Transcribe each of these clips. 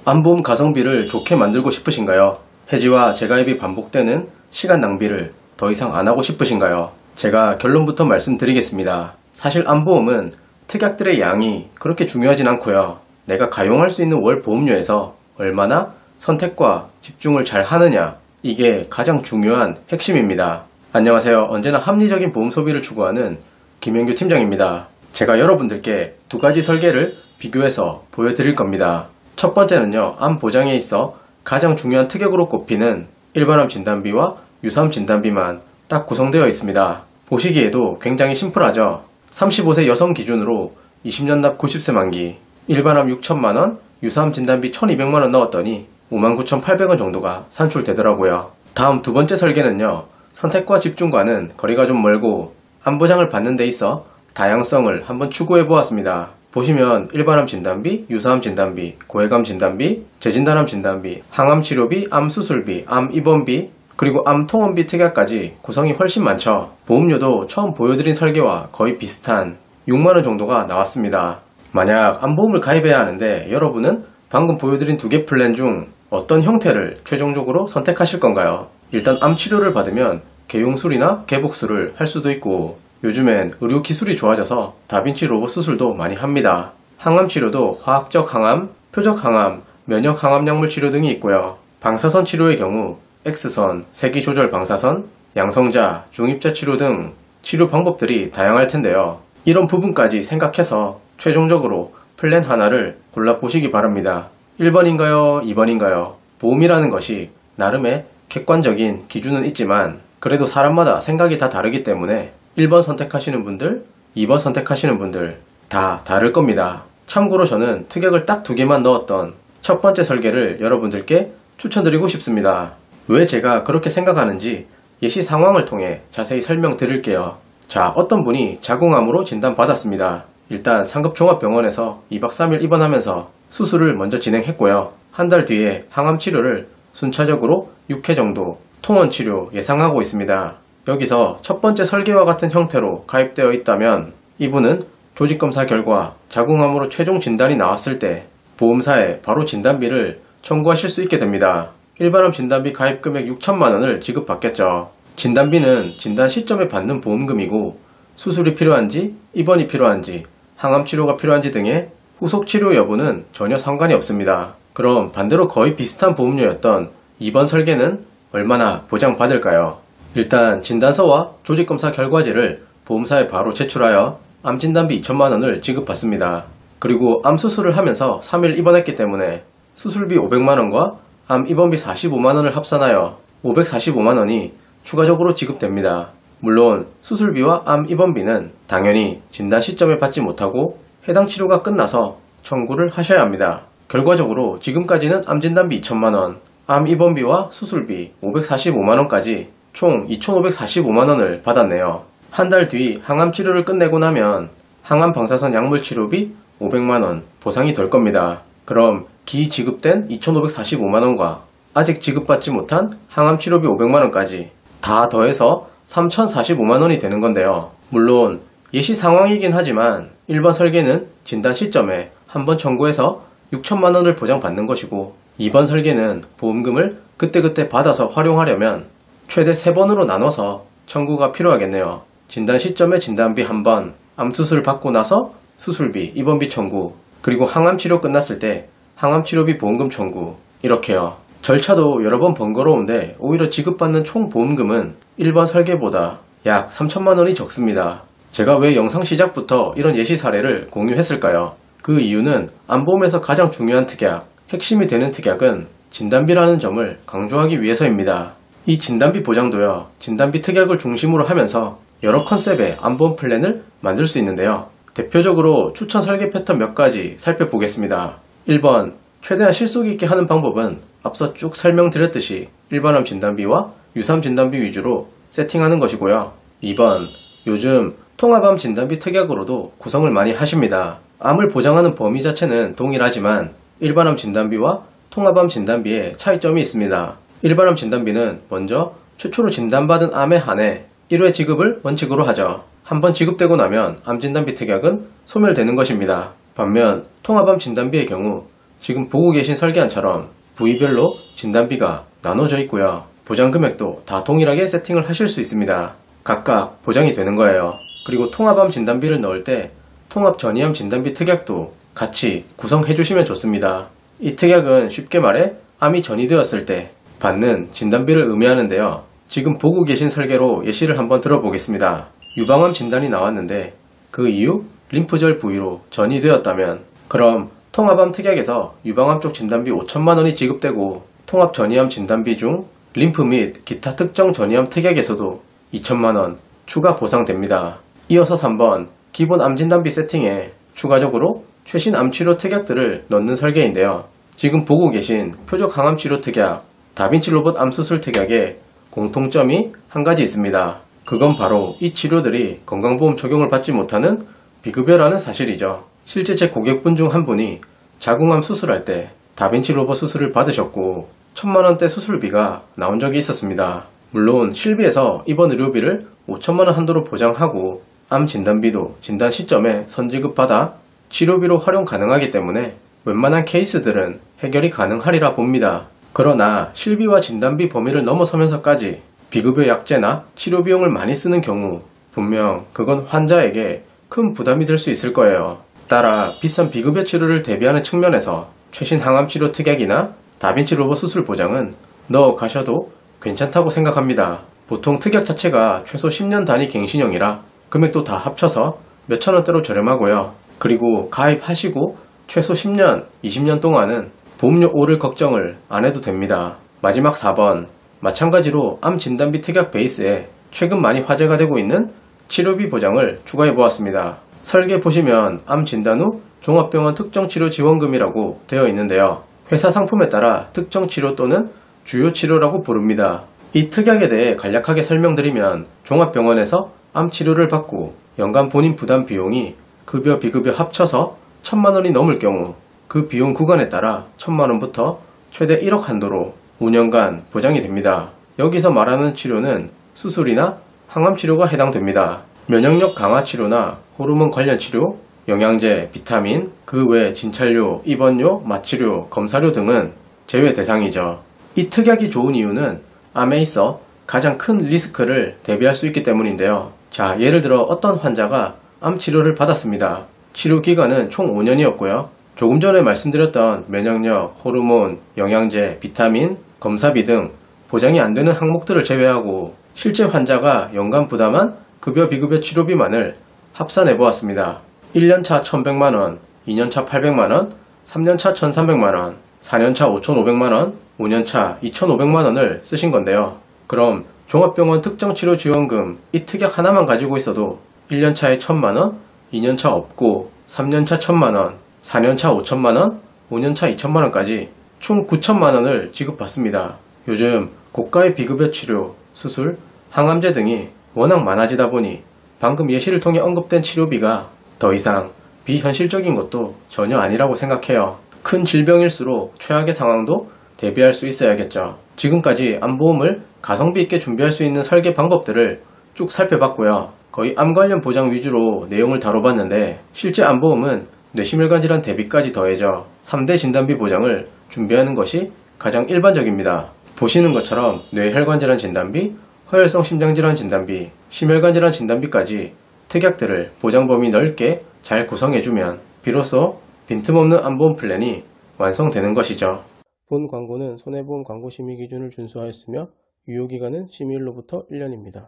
암보험 가성비를 좋게 만들고 싶으신가요? 해지와 재가입이 반복되는 시간 낭비를 더 이상 안 하고 싶으신가요? 제가 결론부터 말씀드리겠습니다. 사실 암보험은 특약들의 양이 그렇게 중요하진 않고요. 내가 가용할 수 있는 월 보험료에서 얼마나 선택과 집중을 잘 하느냐, 이게 가장 중요한 핵심입니다. 안녕하세요. 언제나 합리적인 보험 소비를 추구하는 김영규 팀장입니다. 제가 여러분들께 두 가지 설계를 비교해서 보여드릴 겁니다. 첫 번째는요, 암 보장에 있어 가장 중요한 특약으로 꼽히는 일반암 진단비와 유사암 진단비만 딱 구성되어 있습니다. 보시기에도 굉장히 심플하죠. 35세 여성 기준으로 20년 납 90세 만기, 일반암 6천만원, 유사암 진단비 1200만원 넣었더니 59,800원 정도가 산출되더라고요. 다음 두 번째 설계는요, 선택과 집중과는 거리가 좀 멀고 암보장을 받는 데 있어 다양성을 한번 추구해 보았습니다. 보시면 일반암 진단비, 유사암 진단비, 고액암 진단비, 재진단암 진단비, 항암 치료비, 암 수술비, 암 입원비, 그리고 암 통원비 특약까지 구성이 훨씬 많죠. 보험료도 처음 보여드린 설계와 거의 비슷한 6만원 정도가 나왔습니다. 만약 암보험을 가입해야 하는데 여러분은 방금 보여드린 두 개 플랜 중 어떤 형태를 최종적으로 선택하실 건가요? 일단 암 치료를 받으면 개용술이나 개복술을 할 수도 있고, 요즘엔 의료 기술이 좋아져서 다빈치 로봇 수술도 많이 합니다. 항암 치료도 화학적 항암, 표적 항암, 면역 항암 약물 치료 등이 있고요. 방사선 치료의 경우 X선, 세기 조절 방사선, 양성자, 중입자 치료 등 치료 방법들이 다양할 텐데요. 이런 부분까지 생각해서 최종적으로 플랜 하나를 골라보시기 바랍니다. 1번인가요? 2번인가요? 보험이라는 것이 나름의 객관적인 기준은 있지만 그래도 사람마다 생각이 다 다르기 때문에 1번 선택하시는 분들, 2번 선택하시는 분들 다 다를 겁니다. 참고로 저는 특약을 딱 두 개만 넣었던 첫 번째 설계를 여러분들께 추천드리고 싶습니다. 왜 제가 그렇게 생각하는지 예시 상황을 통해 자세히 설명드릴게요. 자, 어떤 분이 자궁암으로 진단받았습니다. 일단 상급종합병원에서 2박 3일 입원하면서 수술을 먼저 진행했고요. 한 달 뒤에 항암 치료를 순차적으로 6회 정도 통원 치료 예상하고 있습니다. 여기서 첫 번째 설계와 같은 형태로 가입되어 있다면 이분은 조직검사 결과 자궁암으로 최종 진단이 나왔을 때 보험사에 바로 진단비를 청구하실 수 있게 됩니다. 일반암 진단비 가입 금액 6천만원을 지급받겠죠. 진단비는 진단 시점에 받는 보험금이고 수술이 필요한지, 입원이 필요한지, 항암 치료가 필요한지 등의 후속 치료 여부는 전혀 상관이 없습니다. 그럼 반대로 거의 비슷한 보험료였던 2번 설계는 얼마나 보장받을까요? 일단 진단서와 조직검사 결과지를 보험사에 바로 제출하여 암진단비 2천만원을 지급받습니다. 그리고 암 수술을 하면서 3일 입원했기 때문에 수술비 500만원과 암 입원비 45만원을 합산하여 545만원이 추가적으로 지급됩니다. 물론 수술비와 암 입원비는 당연히 진단 시점에 받지 못하고 해당 치료가 끝나서 청구를 하셔야 합니다. 결과적으로 지금까지는 암진단비 2천만원, 암 입원비와 수술비 545만원까지 총 2,545만원을 받았네요. 한 달 뒤 항암 치료를 끝내고 나면 항암 방사선 약물 치료비 500만원 보상이 될 겁니다. 그럼 기지급된 2,545만원과 아직 지급받지 못한 항암 치료비 500만원까지 다 더해서 3,045만원이 되는 건데요. 물론 예시 상황이긴 하지만 1번 설계는 진단 시점에 한번 청구해서 6천만원을 보장받는 것이고 2번 설계는 보험금을 그때그때 받아서 활용하려면 최대 3번으로 나눠서 청구가 필요하겠네요. 진단 시점에 진단비 1번, 암수술 받고 나서 수술비, 입원비 청구, 그리고 항암치료 끝났을 때 항암치료비 보험금 청구, 이렇게요. 절차도 여러 번 번거로운데 오히려 지급받는 총 보험금은 1번 설계보다 약 3천만원이 적습니다. 제가 왜 영상 시작부터 이런 예시 사례를 공유했을까요? 그 이유는 암보험에서 가장 중요한 특약, 핵심이 되는 특약은 진단비라는 점을 강조하기 위해서입니다. 이 진단비 보장도요, 진단비 특약을 중심으로 하면서 여러 컨셉의 암보험 플랜을 만들 수 있는데요. 대표적으로 추천 설계 패턴 몇 가지 살펴보겠습니다. 1번, 최대한 실속 있게 하는 방법은 앞서 쭉 설명드렸듯이 일반암 진단비와 유사암 진단비 위주로 세팅하는 것이고요. 2번, 요즘 통합암 진단비 특약으로도 구성을 많이 하십니다. 암을 보장하는 범위 자체는 동일하지만 일반암 진단비와 통합암 진단비에 차이점이 있습니다. 일반암 진단비는 먼저 최초로 진단받은 암에 한해 1회 지급을 원칙으로 하죠. 한번 지급되고 나면 암진단비 특약은 소멸되는 것입니다. 반면 통합암 진단비의 경우 지금 보고 계신 설계안처럼 부위별로 진단비가 나눠져 있고요. 보장 금액도 다 동일하게 세팅을 하실 수 있습니다. 각각 보장이 되는 거예요. 그리고 통합암 진단비를 넣을 때 통합 전이암 진단비 특약도 같이 구성해 주시면 좋습니다. 이 특약은 쉽게 말해 암이 전이되었을 때 받는 진단비를 의미하는데요. 지금 보고 계신 설계로 예시를 한번 들어보겠습니다. 유방암 진단이 나왔는데 그 이후 림프절 부위로 전이되었다면 그럼 통합암 특약에서 유방암 쪽 진단비 5천만원이 지급되고 통합 전이암 진단비 중 림프 및 기타 특정 전이암 특약에서도 2천만원 추가 보상됩니다. 이어서 3번 기본 암 진단비 세팅에 추가적으로 최신 암치료 특약들을 넣는 설계인데요. 지금 보고 계신 표적 항암치료 특약, 다빈치 로봇 암수술 특약에 공통점이 한 가지 있습니다. 그건 바로 이 치료들이 건강보험 적용을 받지 못하는 비급여라는 사실이죠. 실제 제 고객분 중 한 분이 자궁암 수술할 때 다빈치 로봇 수술을 받으셨고 1,000만원대 수술비가 나온 적이 있었습니다. 물론 실비에서 입원 의료비를 5천만원 한도로 보장하고 암 진단비도 진단 시점에 선지급받아 치료비로 활용 가능하기 때문에 웬만한 케이스들은 해결이 가능하리라 봅니다. 그러나 실비와 진단비 범위를 넘어서면서까지 비급여 약제나 치료 비용을 많이 쓰는 경우 분명 그건 환자에게 큰 부담이 될 수 있을 거예요. 따라 비싼 비급여 치료를 대비하는 측면에서 최신 항암치료 특약이나 다빈치 로봇 수술 보장은 넣어 가셔도 괜찮다고 생각합니다. 보통 특약 자체가 최소 10년 단위 갱신형이라 금액도 다 합쳐서 몇천원대로 저렴하고요. 그리고 가입하시고 최소 10년, 20년 동안은 보험료 오를 걱정을 안 해도 됩니다. 마지막 4번 마찬가지로 암 진단비 특약 베이스에 최근 많이 화제가 되고 있는 치료비 보장을 추가해 보았습니다. 설계 보시면 암 진단 후 종합병원 특정치료 지원금이라고 되어 있는데요. 회사 상품에 따라 특정 치료 또는 주요 치료라고 부릅니다. 이 특약에 대해 간략하게 설명드리면 종합병원에서 암 치료를 받고 연간 본인 부담 비용이 급여 비급여 합쳐서 1,000만원이 넘을 경우 그 비용 구간에 따라 1,000만원부터 최대 1억 한도로 5년간 보장이 됩니다. 여기서 말하는 치료는 수술이나 항암치료가 해당됩니다. 면역력 강화 치료나 호르몬 관련 치료, 영양제, 비타민, 그 외 진찰료, 입원료, 마취료, 검사료 등은 제외 대상이죠. 이 특약이 좋은 이유는 암에 있어 가장 큰 리스크를 대비할 수 있기 때문인데요. 자, 예를 들어 어떤 환자가 암 치료를 받았습니다. 치료 기간은 총 5년이었고요. 조금 전에 말씀드렸던 면역력, 호르몬, 영양제, 비타민, 검사비 등 보장이 안 되는 항목들을 제외하고 실제 환자가 연간 부담한 급여 비급여 치료비만을 합산해 보았습니다. 1년차 1,100만원, 2년차 800만원, 3년차 1,300만원, 4년차 5,500만원, 5년차 2,500만원을 쓰신 건데요. 그럼 종합병원 특정치료 지원금 이 특약 하나만 가지고 있어도 1년차에 1,000만원, 2년차 없고 3년차 1,000만원, 4년차 5,000만원, 5년차 2,000만원까지 총 9,000만원을 지급받습니다. 요즘 고가의 비급여 치료, 수술, 항암제 등이 워낙 많아지다 보니 방금 예시를 통해 언급된 치료비가 더 이상 비현실적인 것도 전혀 아니라고 생각해요. 큰 질병일수록 최악의 상황도 대비할 수 있어야겠죠. 지금까지 암보험을 가성비 있게 준비할 수 있는 설계 방법들을 쭉 살펴봤고요. 거의 암 관련 보장 위주로 내용을 다뤄봤는데 실제 암보험은 뇌심혈관 질환 대비까지 더해져 3대 진단비 보장을 준비하는 것이 가장 일반적입니다. 보시는 것처럼 뇌혈관 질환 진단비, 허혈성 심장질환 진단비, 심혈관 질환 진단비까지 특약들을 보장 범위 넓게 잘 구성해주면 비로소 빈틈없는 암보험 플랜이 완성되는 것이죠. 본 광고는 손해보험 광고 심의 기준을 준수하였으며 유효기간은 심의일로부터 1년입니다.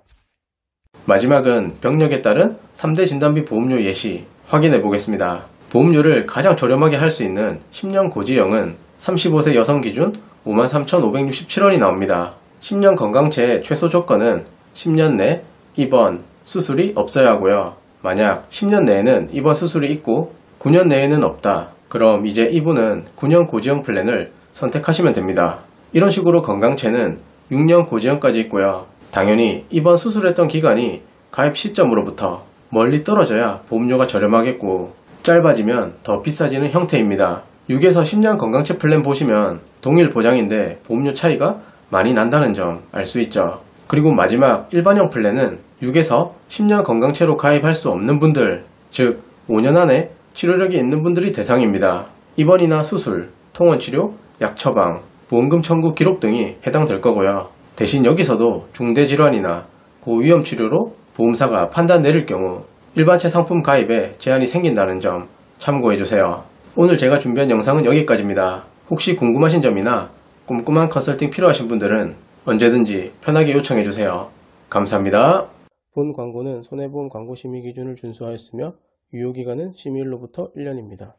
마지막은 병력에 따른 3대 진단비 보험료 예시 확인해 보겠습니다. 보험료를 가장 저렴하게 할 수 있는 10년 고지형은 35세 여성 기준 53,567원이 나옵니다. 10년 건강체의 최소 조건은 10년 내 입원, 수술이 없어야 하고요. 만약 10년 내에는 입원 수술이 있고 9년 내에는 없다. 그럼 이제 이분은 9년 고지형 플랜을 선택하시면 됩니다. 이런 식으로 건강체는 6년 고지형까지 있고요. 당연히 입원 수술했던 기간이 가입 시점으로부터 멀리 떨어져야 보험료가 저렴하겠고 짧아지면 더 비싸지는 형태입니다. 6에서 10년 건강체 플랜 보시면 동일 보장인데 보험료 차이가 많이 난다는 점 알 수 있죠. 그리고 마지막 일반형 플랜은 6에서 10년 건강체로 가입할 수 없는 분들, 즉 5년 안에 치료력이 있는 분들이 대상입니다. 입원이나 수술, 통원치료, 약처방, 보험금 청구 기록 등이 해당될 거고요. 대신 여기서도 중대질환이나 고위험 치료로 보험사가 판단 내릴 경우 일반체 상품 가입에 제한이 생긴다는 점 참고해주세요. 오늘 제가 준비한 영상은 여기까지입니다. 혹시 궁금하신 점이나 꼼꼼한 컨설팅 필요하신 분들은 언제든지 편하게 요청해주세요. 감사합니다. 본 광고는 손해보험 광고 심의 기준을 준수하였으며 유효기간은 심의일로부터 1년입니다.